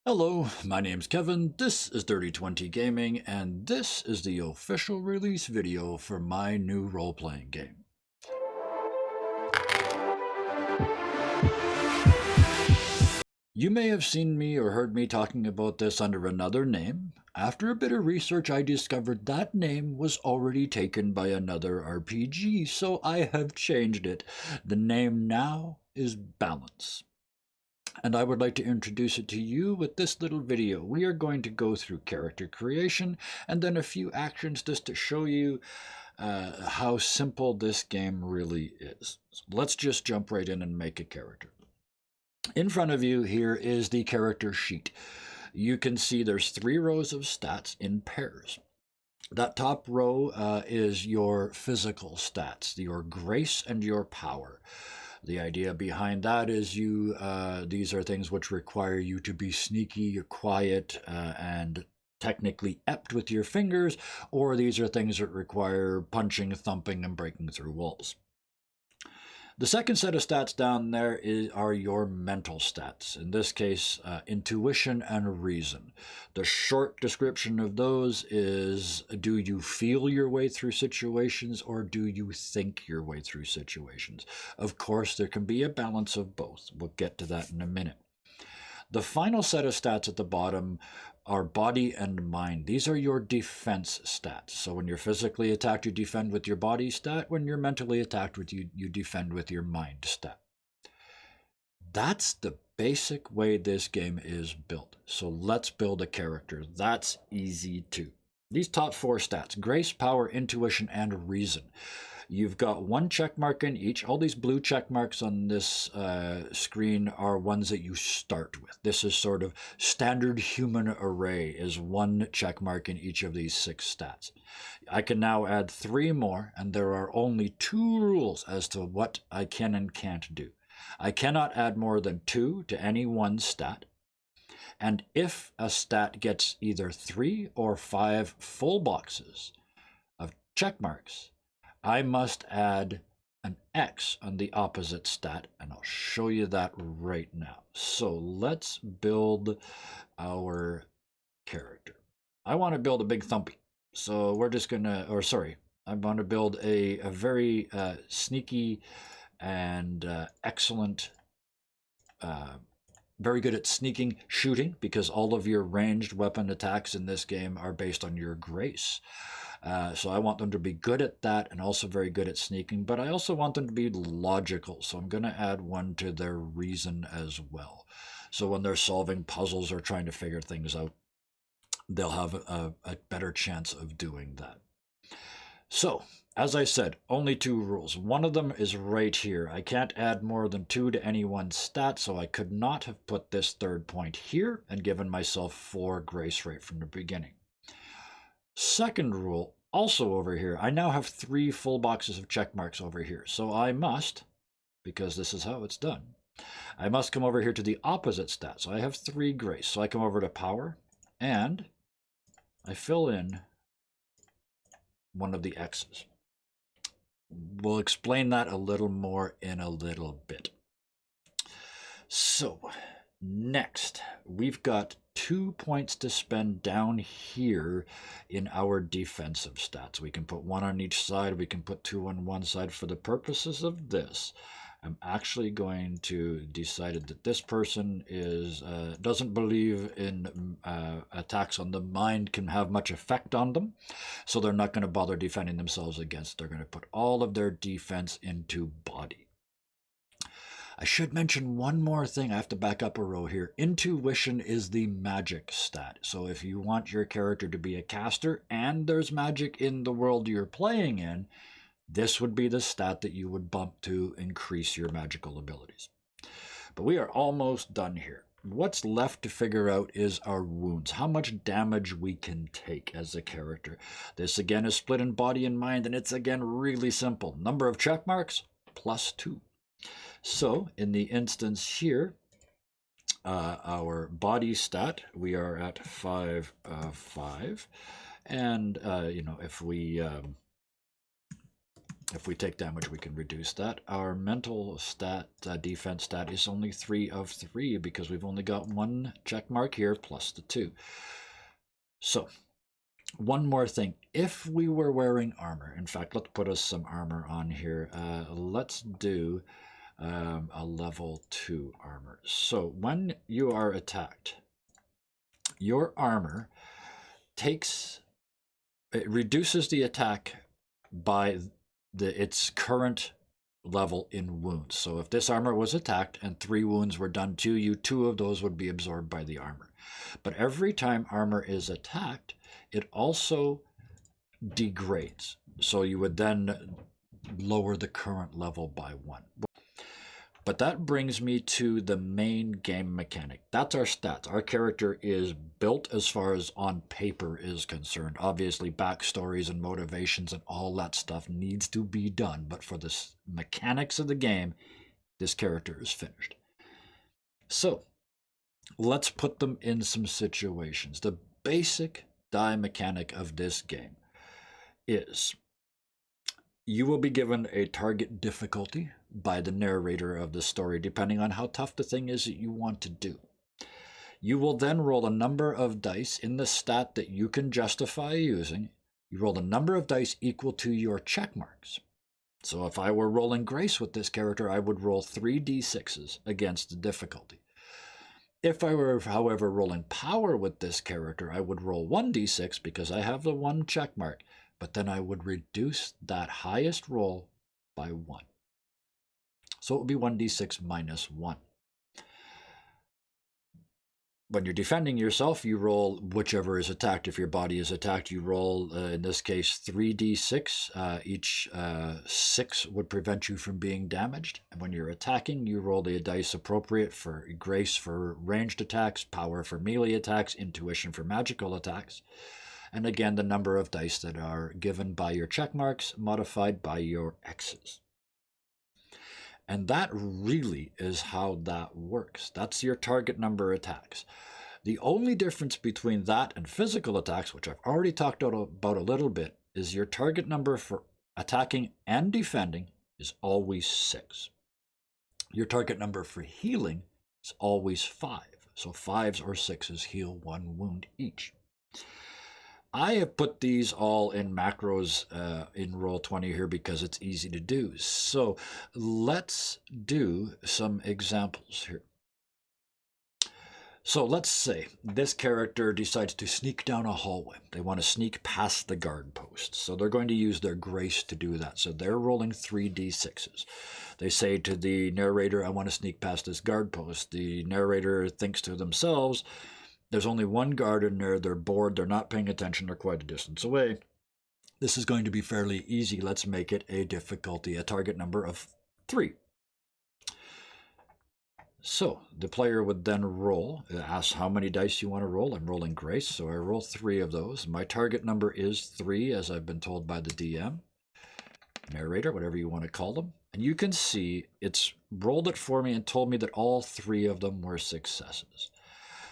Hello, my name's Kevin, this is Dirty 20 Gaming, and this is the official release video for my new role-playing game. You may have seen me or heard me talking about this under another name. After a bit of research, I discovered that name was already taken by another RPG, so I have changed it. The name now is Balance. And I would like to introduce it to you with this little video. We are going to go through character creation and then a few actions just to show you how simple this game really is. So let's just jump right in and make a character. In front of you here is the character sheet. You can see there's 3 rows of stats in pairs. That top row is your physical stats, your grace and your power. The idea behind that is these are things which require you to be sneaky, quiet, and technically apt with your fingers, or these are things that require punching, thumping, and breaking through walls. The second set of stats down there are your mental stats. In this case, intuition and reason. The short description of those is, do you feel your way through situations or do you think your way through situations? Of course, there can be a balance of both. We'll get to that in a minute. The final set of stats at the bottom are body and mind. These are your defense stats. So when you're physically attacked, you defend with your body stat. When you're mentally attacked, you defend with your mind stat. That's the basic way this game is built. So let's build a character. That's easy too. These top 4 stats: grace, power, intuition, and reason. You've got 1 check mark in each. All these blue check marks on this screen are ones that you start with. This is sort of standard human array, is 1 check mark in each of these 6 stats. I can now add 3 more, and there are only 2 rules as to what I can and can't do. I cannot add more than 2 to any one stat. And if a stat gets either 3 or 5 full boxes of check marks, I must add an X on the opposite stat, and I'll show you that right now. So let's build our character. I want to build a big thumpy. So we're just going to, I want to build a very sneaky and excellent, very good at sneaking, shooting, because all of your ranged weapon attacks in this game are based on your grace. So I want them to be good at that and also very good at sneaking, but I also want them to be logical. So I'm going to add 1 to their reason as well. So when they're solving puzzles or trying to figure things out, they'll have a better chance of doing that. So, as I said, only 2 rules. One of them is right here. I can't add more than 2 to any one stat, so I could not have put this 3rd point here and given myself 4 grace right from the beginning. Second rule, also over here, I now have 3 full boxes of check marks over here. So I must, because this is how it's done, I must come over here to the opposite stat. So I have 3 grace. So I come over to power and I fill in one of the X's. We'll explain that a little more in a little bit. So next, we've got 2 points to spend down here in our defensive stats. We can put 1 on each side. We can put 2 on one side. For the purposes of this, I'm actually going to decide that this person doesn't believe in attacks on the mind can have much effect on them, so they're not going to bother defending themselves against. They're going to put all of their defense into body. I should mention one more thing. I have to back up a row here. Intuition is the magic stat. So if you want your character to be a caster and there's magic in the world you're playing in, this would be the stat that you would bump to increase your magical abilities. But we are almost done here. What's left to figure out is our wounds, how much damage we can take as a character. This again is split in body and mind, and it's again really simple. Number of check marks plus 2. So in the instance here, our body stat, we are at 5 of 5. And, if we If we take damage, we can reduce that. Our mental stat, defense stat, is only 3 of 3 because we've only got 1 check mark here plus the 2. So, one more thing. If we were wearing armor, in fact, let's put us some armor on here. Let's do a level 2 armor. So, when you are attacked, your armor it reduces the attack by its current level in wounds. So if this armor was attacked and 3 wounds were done to you, 2 of those would be absorbed by the armor. But every time armor is attacked, it also degrades. So you would then lower the current level by 1. But that brings me to the main game mechanic. That's our stats. Our character is built as far as on paper is concerned. Obviously, backstories and motivations and all that stuff needs to be done. But for the mechanics of the game, this character is finished. So, let's put them in some situations. The basic die mechanic of this game is you will be given a target difficulty by the narrator of the story, depending on how tough the thing is that you want to do. You will then roll a number of dice in the stat that you can justify using. You roll a number of dice equal to your check marks. So if I were rolling Grace with this character, I would roll 3d6s against the difficulty. If I were, however, rolling Power with this character, I would roll 1d6 because I have the 1 check mark, but then I would reduce that highest roll by 1. So it would be 1d6 minus 1. When you're defending yourself, you roll whichever is attacked. If your body is attacked, you roll, in this case, 3d6. Each 6 would prevent you from being damaged. And when you're attacking, you roll the dice appropriate for Grace for ranged attacks, Power for melee attacks, Intuition for magical attacks. And again, the number of dice that are given by your check marks, modified by your X's. And that really is how that works. That's your target number attacks. The only difference between that and physical attacks, which I've already talked about a little bit, is your target number for attacking and defending is always 6. Your target number for healing is always 5. So 5s or 6s heal 1 wound each. I have put these all in macros in Roll20 here because it's easy to do. So let's do some examples here. So let's say this character decides to sneak down a hallway. They want to sneak past the guard post. So they're going to use their Grace to do that. So they're rolling 3d6s. They say to the narrator, I want to sneak past this guard post. The narrator thinks to themselves, there's only 1 guard in there, they're bored, they're not paying attention, they're quite a distance away. This is going to be fairly easy. Let's make it a target number of 3. So the player would then roll, ask how many dice you want to roll. I'm rolling Grace, so I roll 3 of those. My target number is 3, as I've been told by the DM, narrator, whatever you want to call them. And you can see it's rolled it for me and told me that all 3 of them were successes.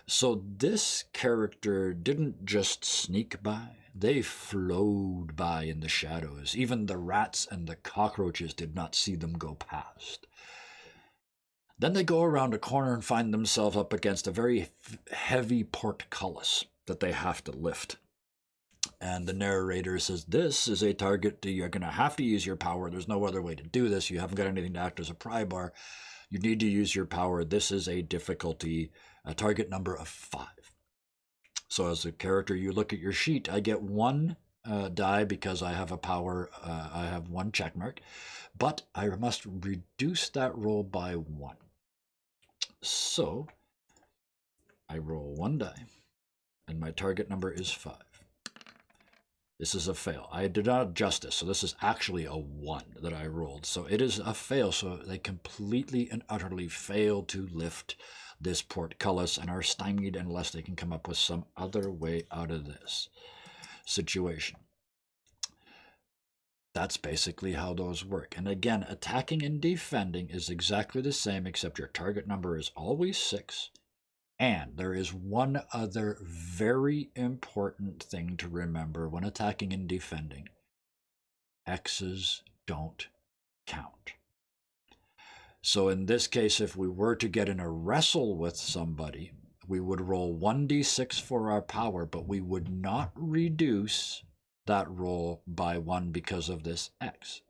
So this character didn't just sneak by, they flowed by in the shadows. Even the rats and the cockroaches did not see them go past. Then they go around a corner and find themselves up against a very heavy portcullis that they have to lift. And the narrator says, this is a target that you're going to have to use your power. There's no other way to do this. You haven't got anything to act as a pry bar. You need to use your power. This is a target number of 5. So as a character, you look at your sheet. I get 1 die because I have a power. I have 1 check mark, but I must reduce that roll by 1. So I roll 1 die, and my target number is 5. This is a fail. I did not adjust this, so this is actually a 1 that I rolled. So it is a fail, so they completely and utterly fail to lift this portcullis and are stymied unless they can come up with some other way out of this situation. That's basically how those work. And again, attacking and defending is exactly the same, except your target number is always 6. And there is one other very important thing to remember when attacking and defending. X's don't count. So in this case, if we were to get in a wrestle with somebody, we would roll 1d6 for our power, but we would not reduce that roll by 1 because of this X.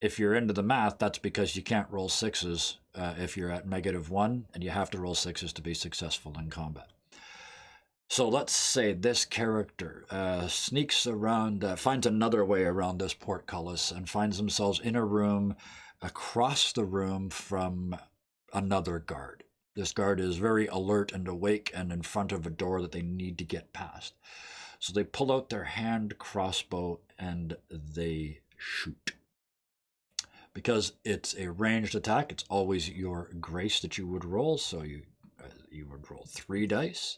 If you're into the math, that's because you can't roll 6s if you're at -1, and you have to roll 6s to be successful in combat. So let's say this character sneaks around, finds another way around this portcullis and finds themselves in a room across the room from another guard. This guard is very alert and awake and in front of a door that they need to get past. So they pull out their hand crossbow and they shoot. Because it's a ranged attack, it's always your grace that you would roll. So you would roll 3 dice.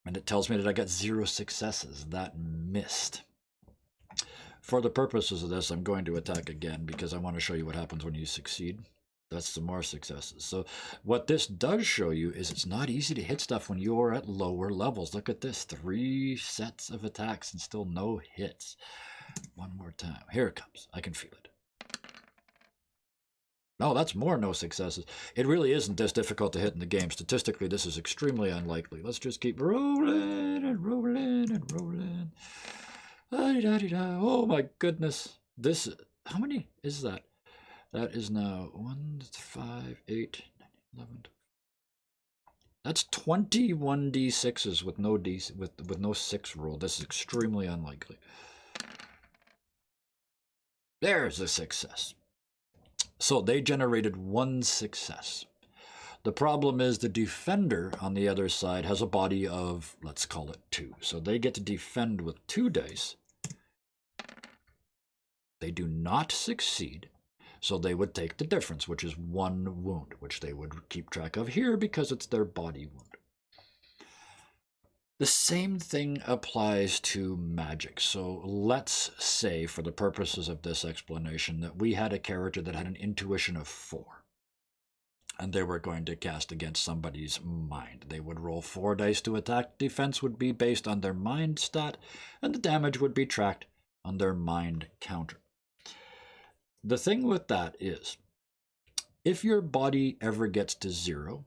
And it tells me that I got 0 successes. That missed. For the purposes of this, I'm going to attack again because I want to show you what happens when you succeed. That's some more successes. So what this does show you is it's not easy to hit stuff when you're at lower levels. Look at this, 3 sets of attacks and still no hits. One more time. Here it comes. I can feel it. Oh, that's more no successes. It really isn't this difficult to hit in the game. Statistically, this is extremely unlikely. Let's just keep rolling and rolling and rolling. Oh my goodness. This, how many is that? That is now 1, 5, 8, 9, 11. That's 21 d6s with no with no 6 roll. This is extremely unlikely. There's a success. So they generated 1 success. The problem is the defender on the other side has a body of, let's call it 2. So they get to defend with 2 dice. They do not succeed. So they would take the difference, which is 1 wound, which they would keep track of here because it's their body wound. The same thing applies to magic. So let's say, for the purposes of this explanation, that we had a character that had an intuition of 4. And they were going to cast against somebody's mind. They would roll 4 dice to attack. Defense would be based on their mind stat, and the damage would be tracked on their mind counter. The thing with that is, if your body ever gets to 0,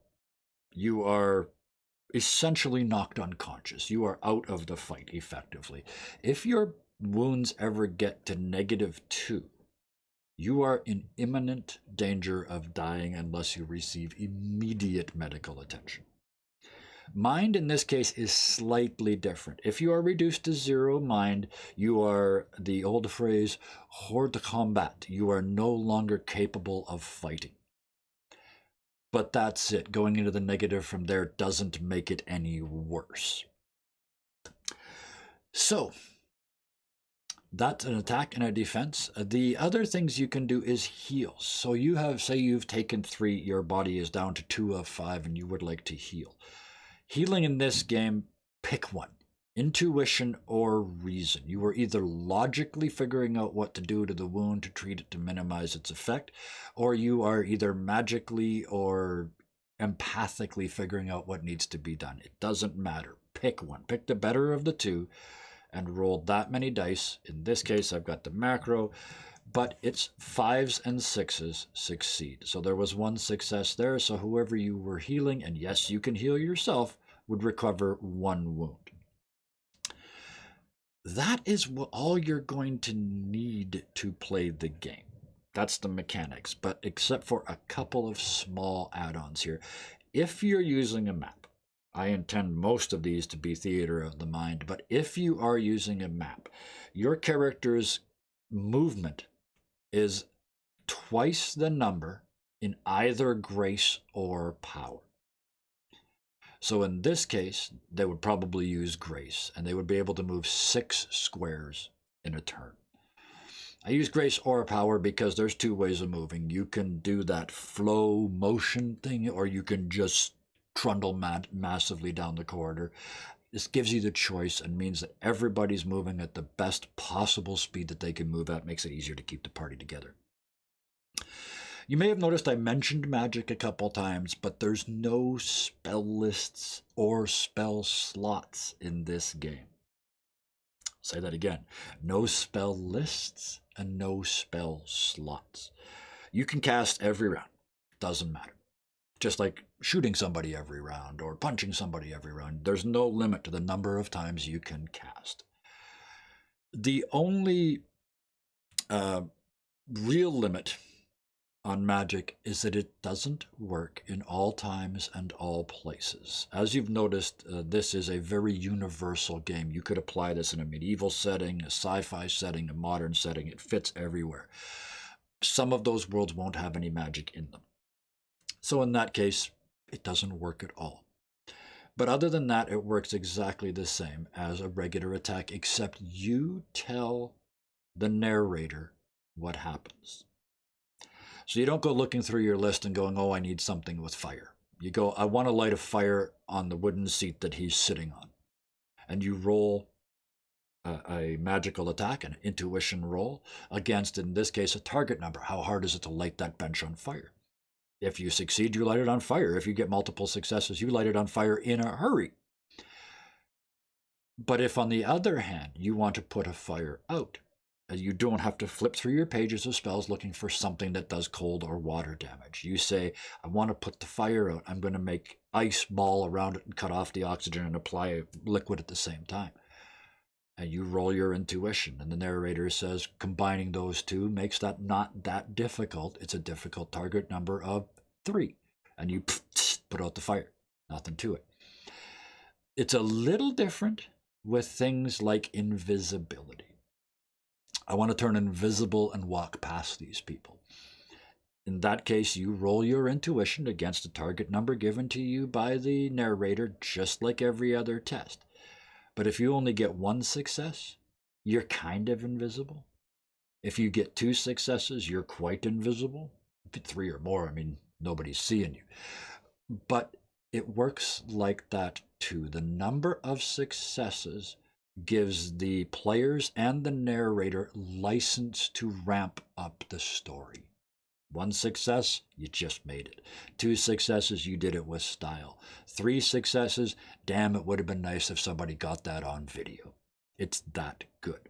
you are essentially knocked unconscious. You are out of the fight, effectively. If your wounds ever get to -2, you are in imminent danger of dying unless you receive immediate medical attention. Mind, in this case, is slightly different. If you are reduced to 0 mind, you are, the old phrase, hors de combat. You are no longer capable of fighting. But that's it. Going into the negative from there doesn't make it any worse. So, that's an attack and a defense. The other things you can do is heal. So you have, say you've taken 3, your body is down to 2 of 5, and you would like to heal. Healing in this game, pick one. Intuition or reason. You are either logically figuring out what to do to the wound to treat it to minimize its effect, or you are either magically or empathically figuring out what needs to be done. It doesn't matter. Pick one. Pick the better of the two and roll that many dice. In this case, I've got the macro, but it's 5s and 6s succeed. So there was 1 success there, so whoever you were healing, and yes, you can heal yourself, would recover 1 wound. That is all you're going to need to play the game. That's the mechanics, but except for a couple of small add-ons here. If you're using a map, I intend most of these to be theater of the mind, but if you are using a map, your character's movement is twice the number in either grace or power. So in this case, they would probably use grace, and they would be able to move 6 squares in a turn. I use grace or power because there's 2 ways of moving. You can do that flow motion thing, or you can just trundle massively down the corridor. This gives you the choice and means that everybody's moving at the best possible speed that they can move at. Makes it easier to keep the party together. You may have noticed I mentioned magic a couple times, but there's no spell lists or spell slots in this game. Say that again. No spell lists and no spell slots. You can cast every round. Doesn't matter. Just like shooting somebody every round or punching somebody every round. There's no limit to the number of times you can cast. The only real limit on magic is that it doesn't work in all times and all places. As you've noticed, this is a very universal game. You could apply this in a medieval setting, a sci-fi setting, a modern setting. It fits everywhere. Some of those worlds won't have any magic in them. So in that case, it doesn't work at all. But other than that, it works exactly the same as a regular attack, except you tell the narrator what happens. So you don't go looking through your list and going, oh, I need something with fire. You go, I want to light a fire on the wooden seat that he's sitting on. And you roll a magical attack, an intuition roll, against, in this case, a target number. How hard is it to light that bench on fire? If you succeed, you light it on fire. If you get multiple successes, you light it on fire in a hurry. But if, on the other hand, you want to put a fire out, you don't have to flip through your pages of spells looking for something that does cold or water damage. You say, I want to put the fire out. I'm going to make ice ball around it and cut off the oxygen and apply a liquid at the same time. And you roll your intuition. And the narrator says, combining those two makes that not that difficult. It's a difficult target number of 3. And you put out the fire. Nothing to it. It's a little different with things like invisibility. I want to turn invisible and walk past these people. In that case, you roll your intuition against a target number given to you by the narrator, just like every other test. But if you only get 1 success, you're kind of invisible. If you get 2 successes, you're quite invisible. 3 or more, I mean, nobody's seeing you. But it works like that too. The number of successes gives the players and the narrator license to ramp up the story. 1 success, you just made it. 2 successes, you did it with style. 3 successes, damn, it would have been nice if somebody got that on video. It's that good.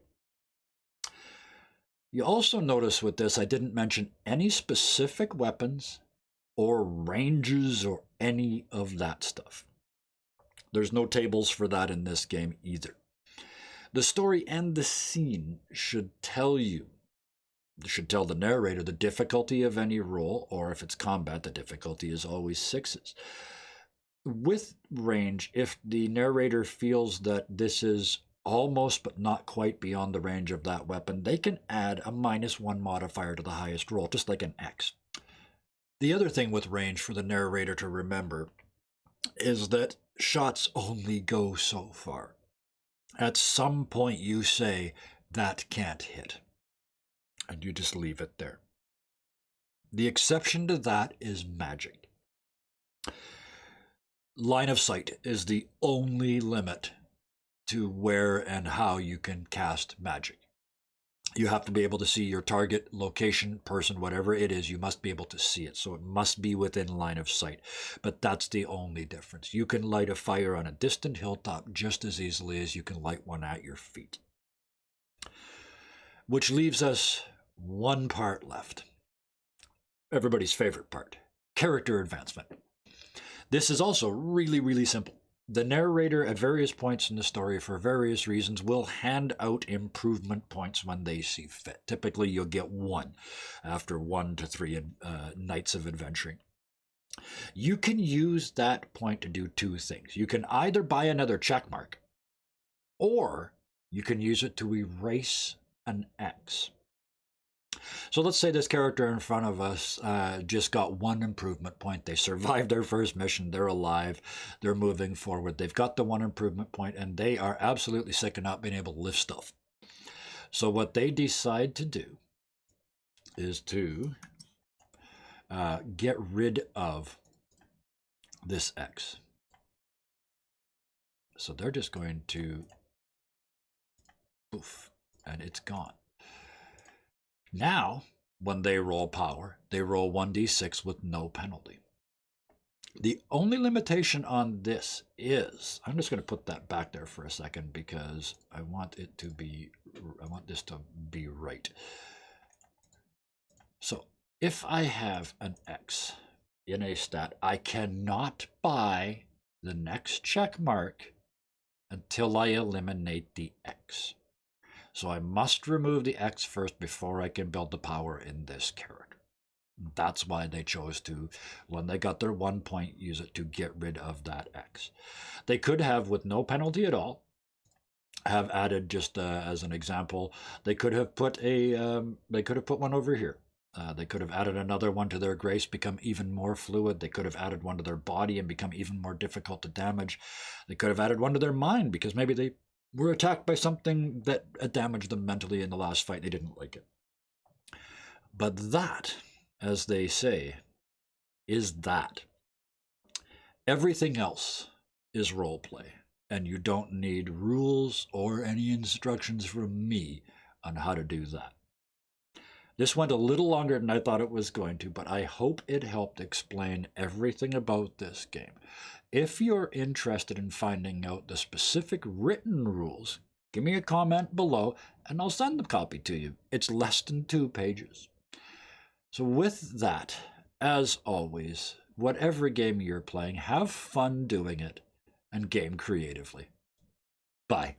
You also notice with this, I didn't mention any specific weapons or ranges or any of that stuff. There's no tables for that in this game either. The story and the scene should tell the narrator the difficulty of any roll, or if it's combat, the difficulty is always 6s. With range, if the narrator feels that this is almost but not quite beyond the range of that weapon, they can add a -1 modifier to the highest roll, just like an X. The other thing with range for the narrator to remember is that shots only go so far. At some point you say, that can't hit. And you just leave it there. The exception to that is magic. Line of sight is the only limit to where and how you can cast magic. You have to be able to see your target, location, person, whatever it is, you must be able to see it. So it must be within line of sight. But that's the only difference. You can light a fire on a distant hilltop just as easily as you can light one at your feet. Which leaves us one part left. Everybody's favorite part. Character advancement. This is also really, really simple. The narrator at various points in the story, for various reasons, will hand out improvement points when they see fit. Typically, you'll get 1 after 1 to 3 nights of adventuring. You can use that point to do 2 things. You can either buy another check mark, or you can use it to erase an X. So let's say this character in front of us just got 1 improvement point. They survived their first mission. They're alive. They're moving forward. They've got the 1 improvement point, and they are absolutely sick of not being able to lift stuff. So what they decide to do is to get rid of this X. So they're just going to poof, and it's gone. Now, when they roll power, they roll 1d6 with no penalty. The only limitation on this is, I'm just going to put that back there for a second because I want this to be right. So if I have an X in a stat, I cannot buy the next check mark until I eliminate the X. So I must remove the X first before I can build the power in this character. That's why they chose to, when they got their 1 point, use it to get rid of that X. They could have, with no penalty at all, have added, just as an example, they could have put one over here. They could have added another one to their grace, become even more fluid. They could have added one to their body and become even more difficult to damage. They could have added one to their mind because maybe they were attacked by something that damaged them mentally in the last fight. They didn't like it. But that, as they say, is that. Everything else is roleplay, and you don't need rules or any instructions from me on how to do that. This went a little longer than I thought it was going to, but I hope it helped explain everything about this game. If you're interested in finding out the specific written rules, give me a comment below and I'll send the copy to you. It's less than 2 pages. So with that, as always, whatever game you're playing, have fun doing it and game creatively. Bye.